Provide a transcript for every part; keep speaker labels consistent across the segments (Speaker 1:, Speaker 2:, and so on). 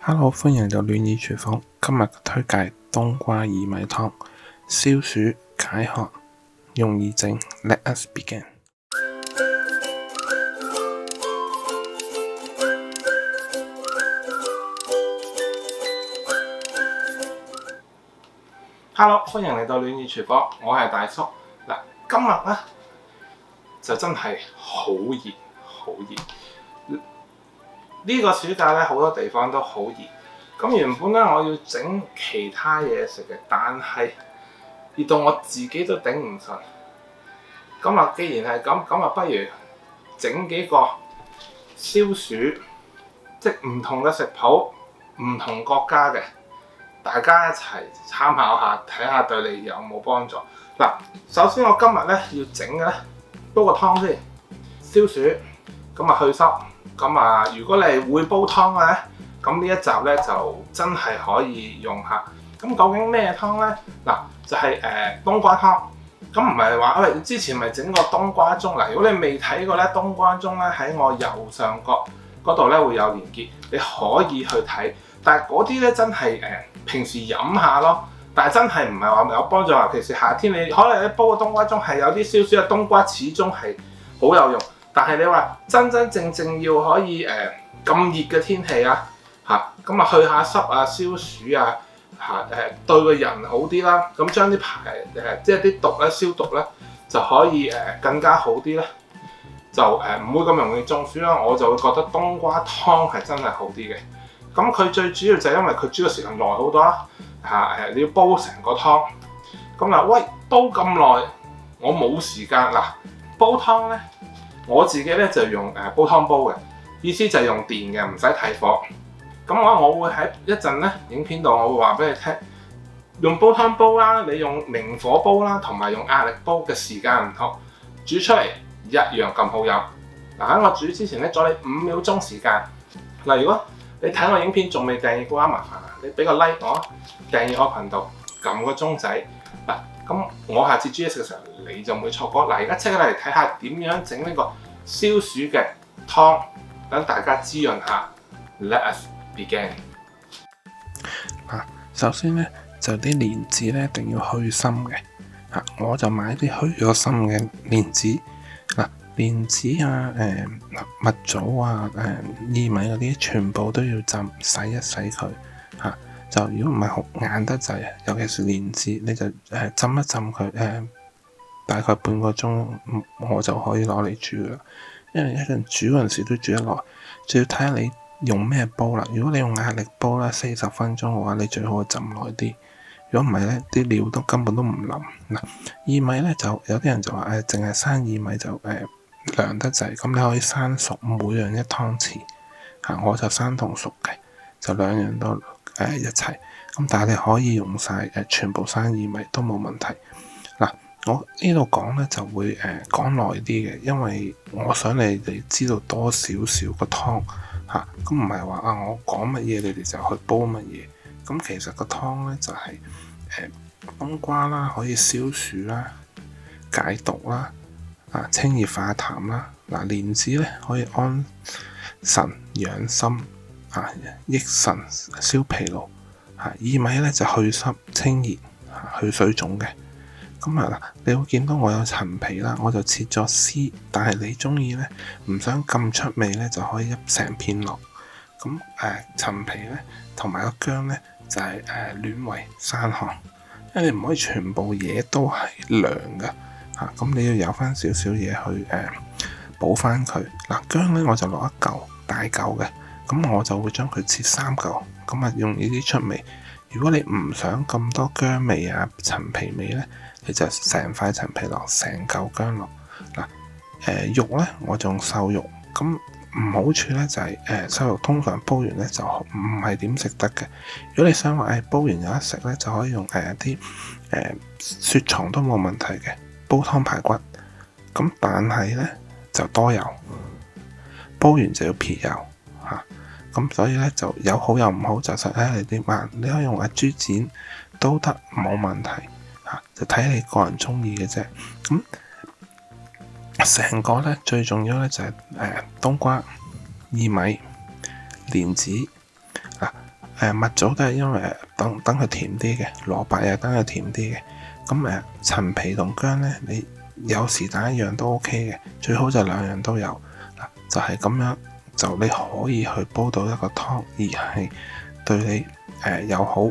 Speaker 1: Hello，歡迎嚟到暖意廚房。今日推介冬瓜薏米湯，消暑解渴，容易整。Let us begin。Hello，歡迎嚟到暖意廚房，我係大叔。嗱，今日咧就真係好熱，好熱。呢個暑假咧，好多地方都好熱。咁原本咧，我要整其他嘢食嘅，但係熱到我自己都頂唔順。咁啊，既然係咁，咁啊，不如整幾個消暑，即係唔同嘅食譜，唔同國家嘅，大家一齊參考下，睇下對你有冇幫助。嗱，首先我今日咧要整嘅咧，煲個湯先，消暑，咁啊去濕。咁啊，如果你係會煲湯嘅咧，咁呢一集咧就真係可以用下。咁究竟咩湯咧？嗱，就係冬瓜湯。咁唔係話，喂，之前咪整過冬瓜盅嗱。如果你未睇過咧，冬瓜盅咧喺我右上角嗰度咧會有連結，你可以去睇。但係嗰啲咧真係平時飲下咯，但係真係唔係話有幫助。尤其是夏天，你可能你煲個冬瓜盅係有啲消暑嘅冬瓜，始終係好有用。但係你話真真正正要可以咁熱嘅天氣啊咁啊去下濕啊消暑啊對個人好啲啦，咁將啲即係啲毒咧消毒咧就可以更加好啲咧，就唔會咁容易中暑啦。我就會覺得冬瓜湯係真係好啲嘅。咁佢最主要就係因為佢煮嘅時間耐好多啦你要煲成個湯。咁嗱，喂，煲咁耐我冇時間嗱，煲湯咧。我自己咧就用煲湯煲嘅，意思就係用電嘅，唔使睇火。咁我會喺一陣咧影片度，我會話俾你聽，用煲湯煲啦，你用明火煲啦，同埋用壓力煲嘅時間唔同，煮出嚟一樣咁好飲。嗱，喺我煮之前咧，阻你5秒鐘時間。嗱，如果你睇我影片仲未訂閱嘅話，麻煩你俾個 like 我，訂閱我頻道，撳個鐘仔。嗱，咁我下次煮嘢食嘅時候，你就唔會錯過。嗱，而家即刻嚟睇下點樣整呢個消暑嘅湯，等大家滋潤下。Let us begin。首先咧就啲蓮子咧一定要去心嘅。我就買啲去咗心嘅蓮子。蓮子啊、蜜棗啊、薏米嗰啲，全部都要浸洗一洗佢。就如果唔係好硬得滯，尤其是蓮子，你就浸一浸佢大概半個鐘，我就可以攞嚟煮啦。因為一陣煮嗰陣時都煮得耐，就要睇下你用咩煲啦。如果你用壓力煲啦，40分鐘嘅話，你最好浸耐啲。如果唔係咧，啲料都根本都唔腍。薏米咧就有啲人就話淨係生薏米就涼得滯，咁你可以生熟，每樣1湯匙。我就生同熟嘅，就兩樣都一齊。咁但係你可以用晒全部生薏米都冇問題。我呢度講咧就會講耐啲嘅，因為我想你哋知道多少少個湯咁唔係話我講乜嘢你哋就去煲乜嘢。咁其實個湯咧就係冬瓜啦，可以消暑啦、解毒啦、清熱化痰啦。蓮子咧可以安神養心益神消疲勞。薏米咧就去濕清熱去水腫嘅。咁你會見到我有陳皮啦，我就切咗絲，但係你中意咧，唔想咁出味咧，就可以一成片落。咁陳皮咧同埋個薑咧就係暖胃散寒，因為你唔可以全部嘢都係涼㗎咁你要有翻少少嘢去補翻佢。薑咧我就落一嚿大嚿嘅，咁我就會將佢切3嚿，咁用呢啲出味。如果你唔想咁多薑味啊、陳皮味咧，你就成塊陳皮落，成嚿薑落。肉咧我就用瘦肉，咁唔好處咧就係瘦肉通常煲完咧就唔係點食得嘅。如果你想話煲完有得食咧，就可以用啲雪藏都冇問題嘅煲湯排骨。咁但係咧就多油，煲完就要撇油咁所以咧就有好有唔好，就實睇你啲嘛。你可以用豬展都得，冇問題就睇你個人中意嘅啫。咁成個咧最重要咧就係冬瓜、薏米、蓮子蜜棗都係因為等佢甜啲嘅，蘿蔔又等佢甜啲嘅。咁陳皮同薑呢，你有時揀一樣都 OK 嘅，最好就兩樣都有嗱，就係咁樣就你可以去煲到一個湯，而係對你又好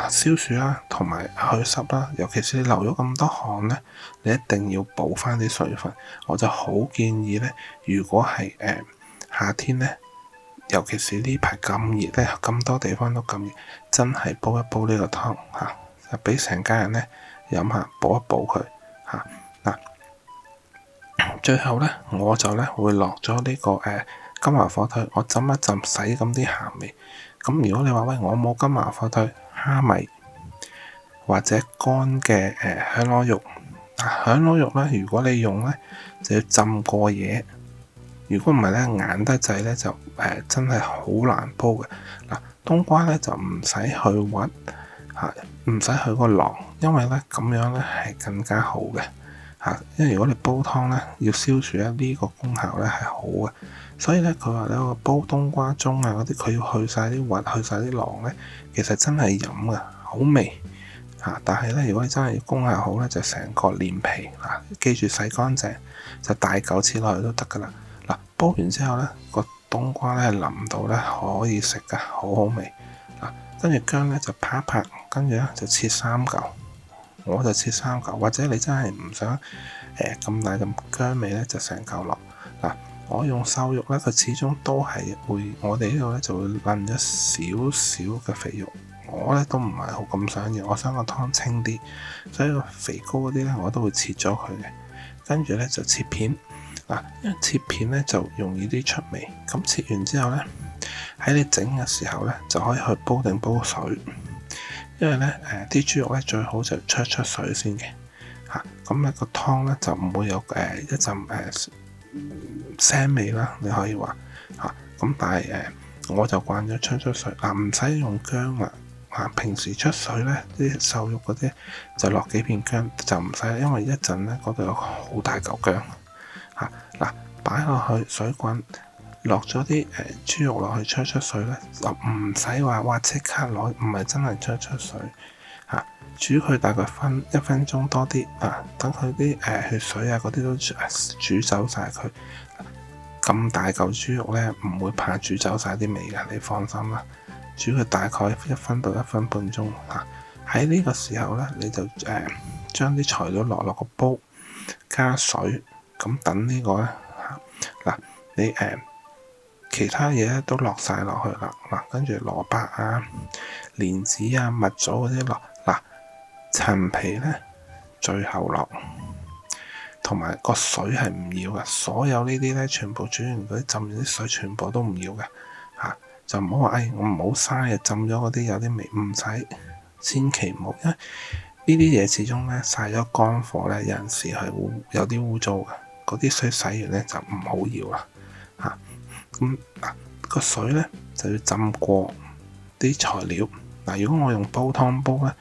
Speaker 1: 消暑啦，同埋去濕啦。尤其是你流咗咁多汗呢，你一定要補翻啲水分。我就好建議呢，如果係夏天呢，尤其是呢排咁熱咧，咁多地方都咁熱，真係煲一煲呢個湯就俾成家人咧飲下，補一補佢嗱。最後咧，我就咧會落咗呢個金華火腿，我浸一浸，洗咁啲鹹味。咁如果你話喂，我冇金華火腿，蝦米或者乾嘅響螺肉，響螺肉咧，如果你用咧就要浸過夜。如果唔係咧，硬得滯咧就真係好難煲嘅嗱。冬瓜咧就唔使去核唔使去個囊，因為咧咁樣咧係更加好嘅因為如果你煲湯咧要消暑咧，呢個功效咧係好嘅。所以咧佢話咧個煲冬瓜盅嗰啲，佢要去晒啲核，去晒啲囊咧，其實真係飲嘅好味但係咧，如果你真係要功效好咧，就成個連皮記住洗乾淨，就大嚿切落去都得噶啦。煲完之後咧，個冬瓜咧淋到咧可以食噶，好好味跟住薑咧就拍一拍，跟住咧就切3嚿，我就切3嚿，或者你真係唔想咁大咁薑味咧，就成嚿落我用瘦肉咧，佢始終都係會，我哋呢度咧就會淋咗少少嘅肥肉，我咧都唔係好咁想要，我想個湯清啲，所以個肥膏嗰啲咧我都會切咗佢嘅，跟住咧就切片。因為切片咧就容易啲出味，咁切完之後咧，喺你整嘅時候咧就可以去煲定煲水，因為咧啲豬肉咧最好就出水先嘅咁咧個湯咧就唔會有一陣腥味啦，你可以話咁但係我就慣咗出水唔使用薑啦平時出水咧啲瘦肉嗰啲就落幾片薑就唔使，因為一陣咧嗰度有好大嚿薑。擺落去水滾，落咗啲豬肉落去出水咧，就唔使話即刻攞，唔係真係出水煮佢大概1分鐘多啲等佢啲血水嗰啲都煮走晒佢。咁大嚿豬肉咧，唔會怕煮走晒啲味㗎，你放心啦。煮佢大概1分到1分半鐘喺呢個時候咧，你就將啲材料落個煲，加水。咁等呢個咧你其他嘢咧都落晒落去啦跟住蘿蔔蓮子蜜棗嗰啲落陳皮咧最後落，同埋個水係唔要嘅，所有呢啲咧全部煮完嗰啲浸完啲水全部都唔要嘅就唔好話我唔好嘥浸咗嗰啲有啲味，唔使，千祈唔好，因為呢啲嘢始終咧曬咗乾火咧，有陣時係會有啲污糟嘅。嗰啲水洗完咧就唔好要啦咁個水咧就要浸過啲材料如果我用煲湯煲咧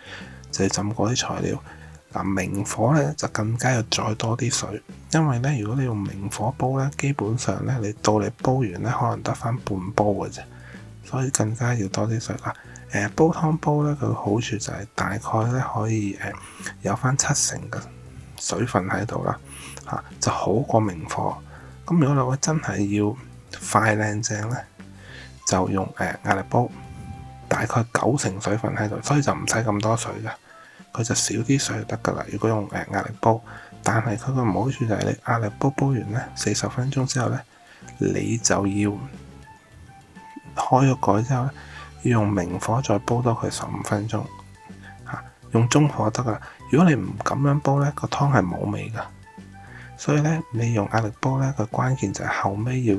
Speaker 1: 就要浸過啲材料明火咧就更加要再多啲水，因為咧如果你用明火煲咧，基本上咧你到你煲完咧可能得翻半煲嘅啫，所以更加要多啲水煲湯煲咧佢個好處就係大概咧可以有翻70%嘅水分喺度啦就好過明火。咁如果你真係要快靚正咧，就用壓力煲，大概90%水分喺度，所以就唔使咁多水嘅，佢就少啲水就得噶啦。如果用壓力煲，但係佢個唔好處就係你壓力煲完咧40分鐘之後咧，你就要開咗蓋之後咧，要用明火再煲多佢15分鐘用中火得噶啦。如果你唔咁樣煲咧，個湯係冇味噶。所以咧，你用壓力煲咧，個關鍵就係後尾要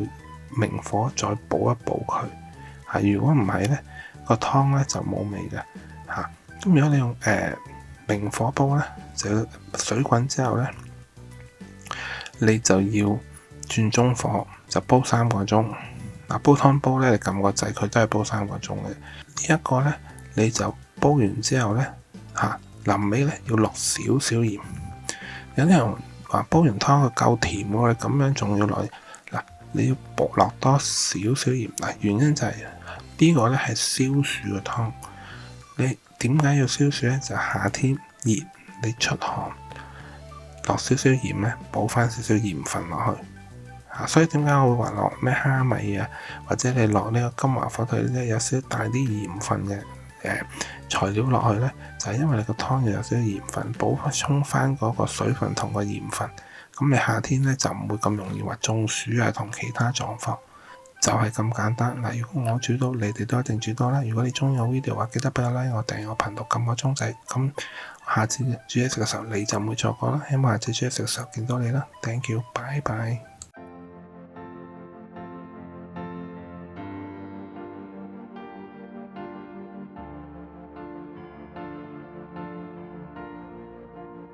Speaker 1: 明火再補一補佢如果唔係咧，個湯咧就冇味嘅咁如果你用明火煲咧，就水滾之後咧，你就要轉中火，就煲3個鐘煲湯煲咧，你撳個掣，佢都係煲3個鐘嘅。呢一個咧，你就煲完之後咧臨尾咧要落少少鹽。有啲人話煲完湯佢夠甜喎，你咁樣仲要落你要落多少少鹽原因就係呢個咧係消暑嘅湯。你點解要消暑咧？就夏天熱，你出汗，落少少鹽咧，補翻少少鹽分落去。所以點解我會話落咩蝦米啊，或者你落呢個金華火腿咧，有少少帶啲鹽分嘅材料落去咧，就係因為你個湯又有少少鹽分，補充翻嗰個水分同個鹽分。咁你夏天咧就唔會咁容易話中暑啊，同其他狀況，就係咁簡單。嗱，如果我煮到，你哋都一定煮到啦。如果你中意我 video 嘅話，記得俾個 like 我，訂閱我頻道，撳個鐘仔。咁下次煮嘢食嘅時候你就唔會錯過啦。希望下次煮嘢食嘅時候見到你啦。Thank you，拜拜。